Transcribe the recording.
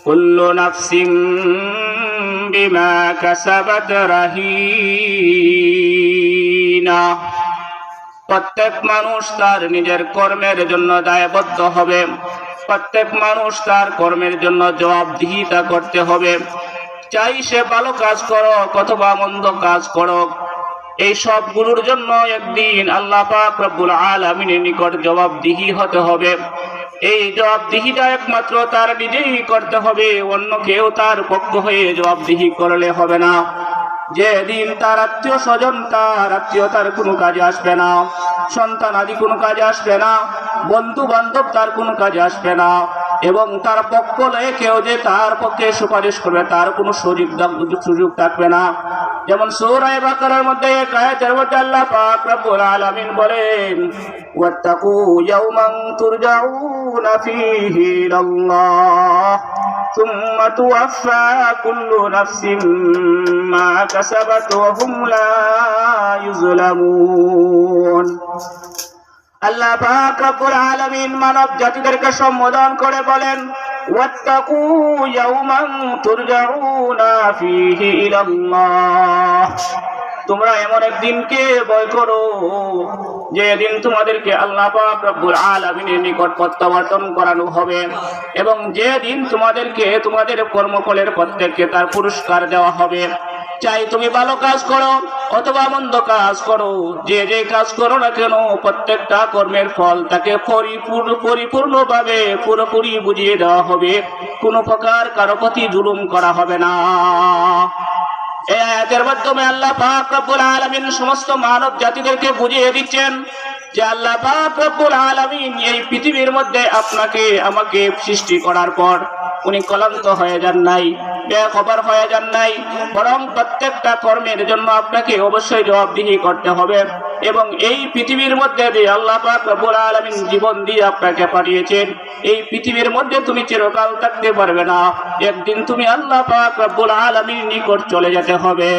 কুল্লু নাফসিন বিমা কাসাবাত রাহিনা। প্রত্যেক মানুষ তার নিজের কর্মের জন্য দায়বদ্ধ হবে। প্রত্যেক মানুষ তার কর্মের জন্য জবাবদিহিতা করতে হবে। চাই সে ভালো কাজ করুক অথবা মন্দ কাজ করুক, এই সবগুলোর জন্য একদিন আল্লাহ পাক রব্বুল আলামিনের নিকট জবাবদিহি হতে হবে। এই জবাবদিহিটা একমাত্র তার নিজেই করতে হবে, অন্য কেউ তার পক্ষ হয়ে জবাবদিহি করলে হবে না। যেদিন তার আত্মীয় স্বজন তার আত্মীয়তার কোনো কাজে আসবে না, সন্তান আদি কোনো কাজে আসবে না, বন্ধু বান্ধব তার কোনো কাজে আসবে না, এবং তার পক্ষ লয়ে কেউ যে তার পক্ষে সুপারিশ করবে তার কোনো সুযোগ থাকবে না। যেমন সূরা বাকারার মধ্যে এক আয়াতের মধ্যে আল্লাহ পাক রব্বুল আলামিন বলেন, ওয়াত্তাকু ইয়াওমান তুরজাউনা ফীহি ইলাল্লাহ সুম্মা তুওয়াফা কুল্লু নাফসিন মা কাসাবাত ওয়া হুম লা ইউযলামুন। আল্লাহ পাক রব্বুল আলামিন মানব জাতিদেরকে সম্বোধন করে বলেন, ওয়াত্তাকু ইয়াওমান তুরজাউনা ফীহি ইলাল্লাহ। তোমরা এমন একদিনকে ভয় করো যে দিন তোমাদেরকে আল্লাহ পাক রব্বুল আলামিনের নিকট প্রত্যাবর্তন করানো হবে, এবং যে দিন তোমাদেরকে তোমাদের কর্মফলের প্রত্যেককে তার পুরস্কার দেওয়া হবে। চাই তুমি ভালো কাজ করো অথবা মন্দ কাজ করো, যে যে কাজ করো না কেন প্রত্যেকটা কর্মের ফল তাকে পরিপূর্ণভাবে পুরোপুরি বুঝিয়ে দেওয়া হবে। কোনো প্রকার কারো প্রতি জুলুম করা হবে না। এই আয়াতের মাধ্যমে আল্লাহ পাক রব্বুল আলামিন সমস্ত মানব জাতিদেরকে বুঝিয়ে দিচ্ছেন যে আল্লাহ পাক রব্বুল আলামিন এই পৃথিবীর মধ্যে আপনাকে আমাকে সৃষ্টি করার পর উনি ক্লান্ত হয়ে যান নাই, বেখবর হয়ে যান নাই, বরং প্রত্যেকটা কর্মের জন্য আপনাকে অবশ্যই জবাবদিহি করতে হবে। এবং এই পৃথিবীর মধ্যে যে আল্লাহ পাক রব্বুল আলামিন জীবন দিয়ে আপনাকে পাঠিয়েছেন, এই পৃথিবীর মধ্যে তুমি চিরকাল থাকতে পারবে না। একদিন তুমি আল্লাহ পাক রব্বুল আলামিনের নিকট চলে যেতে হবে।